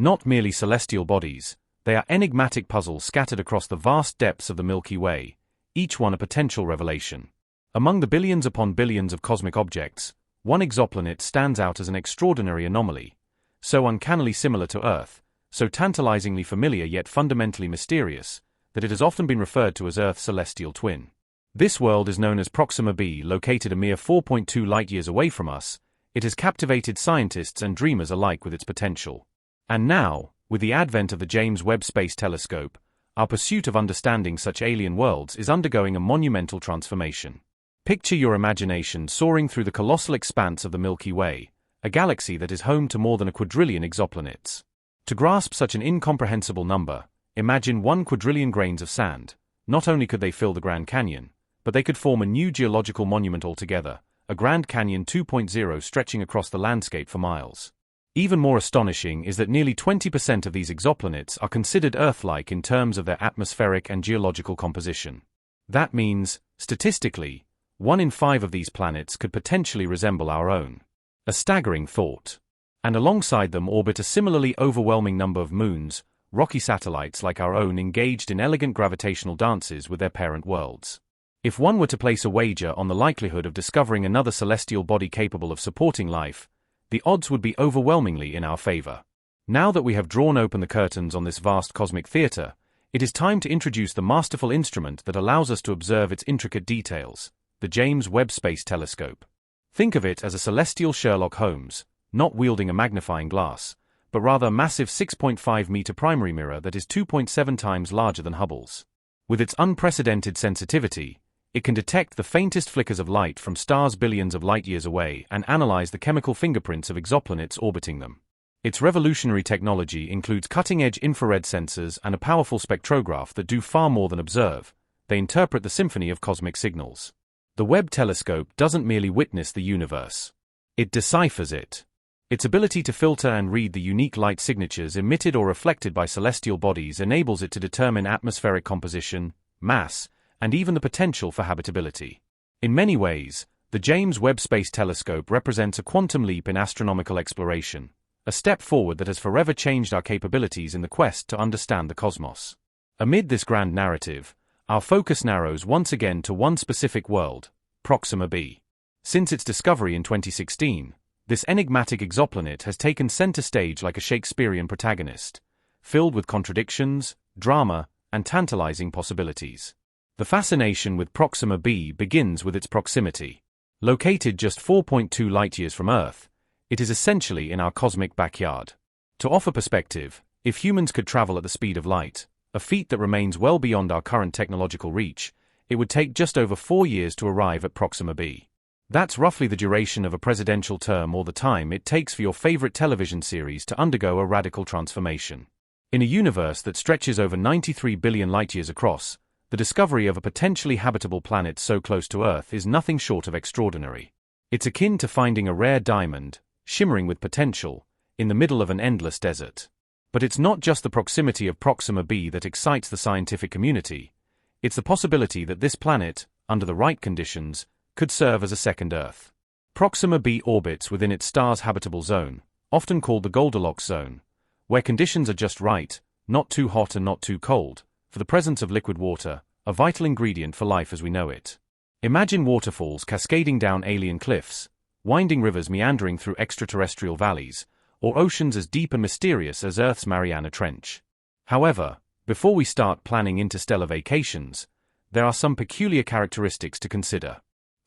Not merely celestial bodies, they are enigmatic puzzles scattered across the vast depths of the Milky Way, each one a potential revelation. Among the billions upon billions of cosmic objects, one exoplanet stands out as an extraordinary anomaly, so uncannily similar to Earth, so tantalizingly familiar yet fundamentally mysterious, that it has often been referred to as Earth's celestial twin. This world is known as Proxima B, located a mere 4.2 light-years away from us. It has captivated scientists and dreamers alike with its potential. And now, with the advent of the James Webb Space Telescope, our pursuit of understanding such alien worlds is undergoing a monumental transformation. Picture your imagination soaring through the colossal expanse of the Milky Way, a galaxy that is home to more than a quadrillion exoplanets. To grasp such an incomprehensible number, imagine 1 quadrillion grains of sand. Not only could they fill the Grand Canyon, but they could form a new geological monument altogether, a Grand Canyon 2.0 stretching across the landscape for miles. Even more astonishing is that nearly 20% of these exoplanets are considered Earth-like in terms of their atmospheric and geological composition. That means, statistically, 1 in 5 of these planets could potentially resemble our own. A staggering thought. And alongside them orbit a similarly overwhelming number of moons, rocky satellites like our own engaged in elegant gravitational dances with their parent worlds. If one were to place a wager on the likelihood of discovering another celestial body capable of supporting life, the odds would be overwhelmingly in our favor. Now that we have drawn open the curtains on this vast cosmic theater, it is time to introduce the masterful instrument that allows us to observe its intricate details, the James Webb Space Telescope. Think of it as a celestial Sherlock Holmes, not wielding a magnifying glass, but rather a massive 6.5-meter primary mirror that is 2.7 times larger than Hubble's. With its unprecedented sensitivity, it can detect the faintest flickers of light from stars billions of light-years away and analyze the chemical fingerprints of exoplanets orbiting them. Its revolutionary technology includes cutting-edge infrared sensors and a powerful spectrograph that do far more than observe. They interpret the symphony of cosmic signals. The Webb telescope doesn't merely witness the universe. It deciphers it. Its ability to filter and read the unique light signatures emitted or reflected by celestial bodies enables it to determine atmospheric composition, mass, and even the potential for habitability. In many ways, the James Webb Space Telescope represents a quantum leap in astronomical exploration, a step forward that has forever changed our capabilities in the quest to understand the cosmos. Amid this grand narrative, our focus narrows once again to one specific world, Proxima B. Since its discovery in 2016, this enigmatic exoplanet has taken center stage like a Shakespearean protagonist, filled with contradictions, drama, and tantalizing possibilities. The fascination with Proxima B begins with its proximity. Located just 4.2 light-years from Earth, it is essentially in our cosmic backyard. To offer perspective, if humans could travel at the speed of light, a feat that remains well beyond our current technological reach, it would take just over 4 years to arrive at Proxima B. That's roughly the duration of a presidential term or the time it takes for your favorite television series to undergo a radical transformation. In a universe that stretches over 93 billion light-years across, the discovery of a potentially habitable planet so close to Earth is nothing short of extraordinary. It's akin to finding a rare diamond, shimmering with potential, in the middle of an endless desert. But it's not just the proximity of Proxima B that excites the scientific community. It's the possibility that this planet, under the right conditions, could serve as a second Earth. Proxima B orbits within its star's habitable zone, often called the Goldilocks zone, where conditions are just right, not too hot and not too cold, for the presence of liquid water, a vital ingredient for life as we know it. Imagine waterfalls cascading down alien cliffs, winding rivers meandering through extraterrestrial valleys, or oceans as deep and mysterious as Earth's Mariana Trench. However, before we start planning interstellar vacations, there are some peculiar characteristics to consider.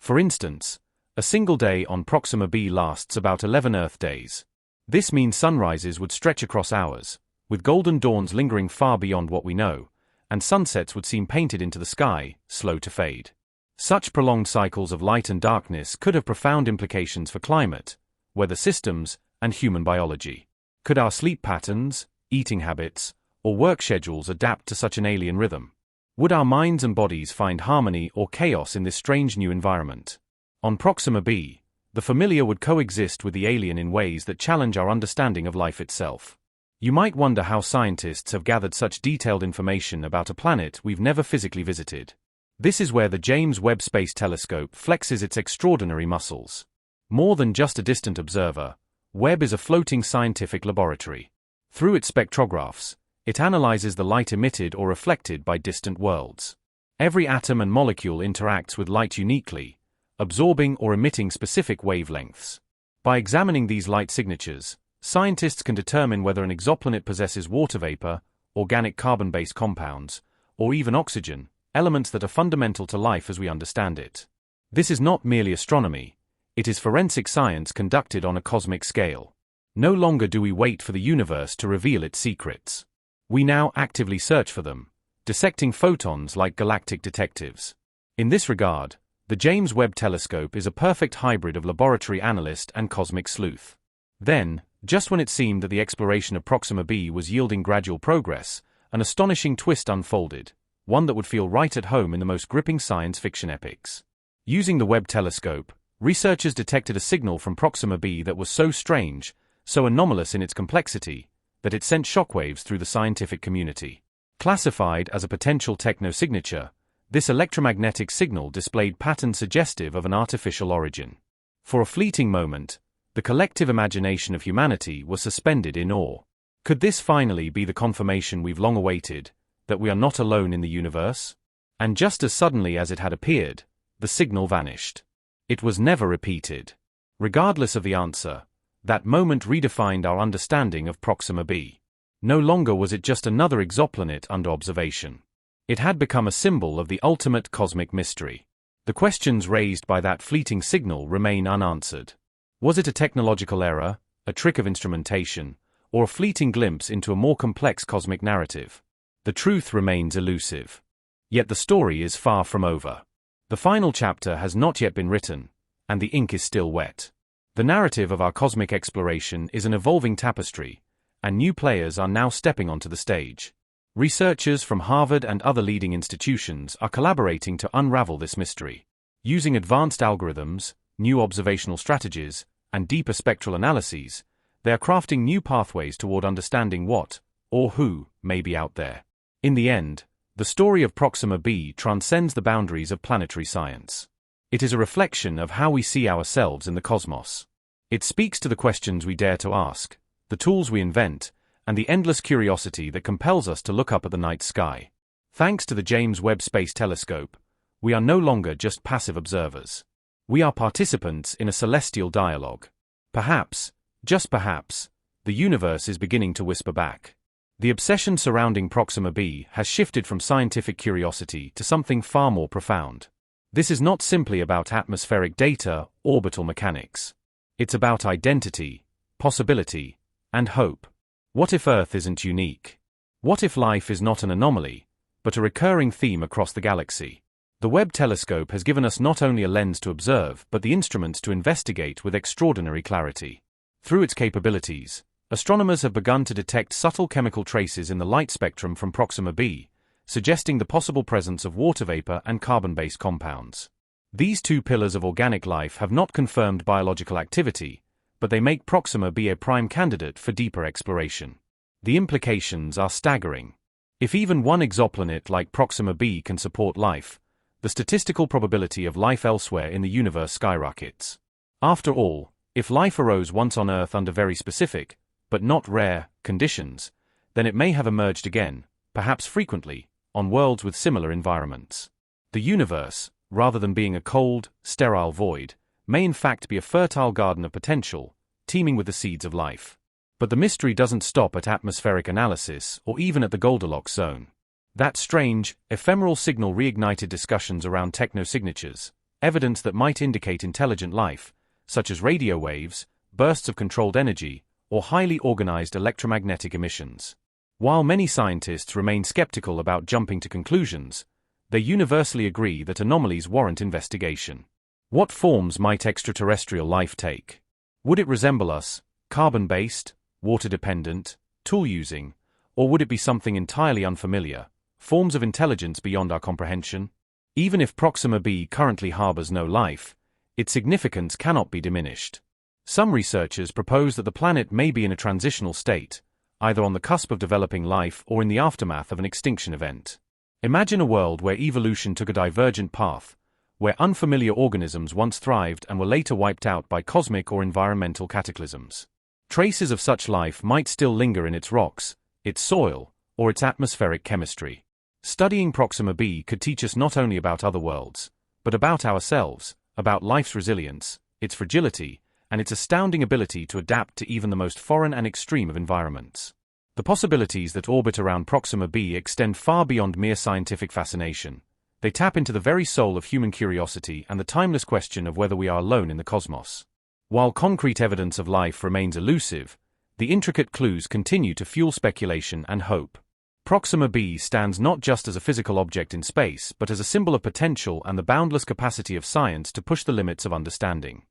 For instance, a single day on Proxima B lasts about 11 Earth days. This means sunrises would stretch across hours, with golden dawns lingering far beyond what we know, and sunsets would seem painted into the sky, slow to fade. Such prolonged cycles of light and darkness could have profound implications for climate, weather systems, and human biology. Could our sleep patterns, eating habits, or work schedules adapt to such an alien rhythm? Would our minds and bodies find harmony or chaos in this strange new environment? On Proxima B, the familiar would coexist with the alien in ways that challenge our understanding of life itself. You might wonder how scientists have gathered such detailed information about a planet we've never physically visited. This is where the James Webb Space Telescope flexes its extraordinary muscles. More than just a distant observer, Webb is a floating scientific laboratory. Through its spectrographs, it analyzes the light emitted or reflected by distant worlds. Every atom and molecule interacts with light uniquely, absorbing or emitting specific wavelengths. By examining these light signatures, scientists can determine whether an exoplanet possesses water vapor, organic carbon-based compounds, or even oxygen, elements that are fundamental to life as we understand it. This is not merely astronomy, it is forensic science conducted on a cosmic scale. No longer do we wait for the universe to reveal its secrets. We now actively search for them, dissecting photons like galactic detectives. In this regard, the James Webb Telescope is a perfect hybrid of laboratory analyst and cosmic sleuth. Then, just when it seemed that the exploration of Proxima B was yielding gradual progress, an astonishing twist unfolded, one that would feel right at home in the most gripping science fiction epics. Using the Webb telescope, researchers detected a signal from Proxima B that was so strange, so anomalous in its complexity, that it sent shockwaves through the scientific community. Classified as a potential technosignature, this electromagnetic signal displayed patterns suggestive of an artificial origin. For a fleeting moment, the collective imagination of humanity was suspended in awe. Could this finally be the confirmation we've long awaited, that we are not alone in the universe? And just as suddenly as it had appeared, the signal vanished. It was never repeated. Regardless of the answer, that moment redefined our understanding of Proxima B. No longer was it just another exoplanet under observation. It had become a symbol of the ultimate cosmic mystery. The questions raised by that fleeting signal remain unanswered. Was it a technological error, a trick of instrumentation, or a fleeting glimpse into a more complex cosmic narrative? The truth remains elusive. Yet the story is far from over. The final chapter has not yet been written, and the ink is still wet. The narrative of our cosmic exploration is an evolving tapestry, and new players are now stepping onto the stage. Researchers from Harvard and other leading institutions are collaborating to unravel this mystery. Using advanced algorithms, new observational strategies, and deeper spectral analyses, they are crafting new pathways toward understanding what, or who, may be out there. In the end, the story of Proxima B transcends the boundaries of planetary science. It is a reflection of how we see ourselves in the cosmos. It speaks to the questions we dare to ask, the tools we invent, and the endless curiosity that compels us to look up at the night sky. Thanks to the James Webb Space Telescope, we are no longer just passive observers. We are participants in a celestial dialogue. Perhaps, just perhaps, the universe is beginning to whisper back. The obsession surrounding Proxima B has shifted from scientific curiosity to something far more profound. This is not simply about atmospheric data, orbital mechanics. It's about identity, possibility, and hope. What if Earth isn't unique? What if life is not an anomaly, but a recurring theme across the galaxy? The Webb telescope has given us not only a lens to observe but the instruments to investigate with extraordinary clarity. Through its capabilities, astronomers have begun to detect subtle chemical traces in the light spectrum from Proxima B, suggesting the possible presence of water vapor and carbon-based compounds. These two pillars of organic life have not confirmed biological activity, but they make Proxima B a prime candidate for deeper exploration. The implications are staggering. If even one exoplanet like Proxima B can support life, the statistical probability of life elsewhere in the universe skyrockets. After all, if life arose once on Earth under very specific, but not rare, conditions, then it may have emerged again, perhaps frequently, on worlds with similar environments. The universe, rather than being a cold, sterile void, may in fact be a fertile garden of potential, teeming with the seeds of life. But the mystery doesn't stop at atmospheric analysis or even at the Goldilocks zone. That strange, ephemeral signal reignited discussions around technosignatures, evidence that might indicate intelligent life, such as radio waves, bursts of controlled energy, or highly organized electromagnetic emissions. While many scientists remain skeptical about jumping to conclusions, they universally agree that anomalies warrant investigation. What forms might extraterrestrial life take? Would it resemble us, carbon-based, water-dependent, tool-using, or would it be something entirely unfamiliar, forms of intelligence beyond our comprehension? Even if Proxima B currently harbors no life, its significance cannot be diminished. Some researchers propose that the planet may be in a transitional state, either on the cusp of developing life or in the aftermath of an extinction event. Imagine a world where evolution took a divergent path, where unfamiliar organisms once thrived and were later wiped out by cosmic or environmental cataclysms. Traces of such life might still linger in its rocks, its soil, or its atmospheric chemistry. Studying Proxima B could teach us not only about other worlds, but about ourselves, about life's resilience, its fragility, and its astounding ability to adapt to even the most foreign and extreme of environments. The possibilities that orbit around Proxima B extend far beyond mere scientific fascination. They tap into the very soul of human curiosity and the timeless question of whether we are alone in the cosmos. While concrete evidence of life remains elusive, the intricate clues continue to fuel speculation and hope. Proxima B stands not just as a physical object in space but as a symbol of potential and the boundless capacity of science to push the limits of understanding.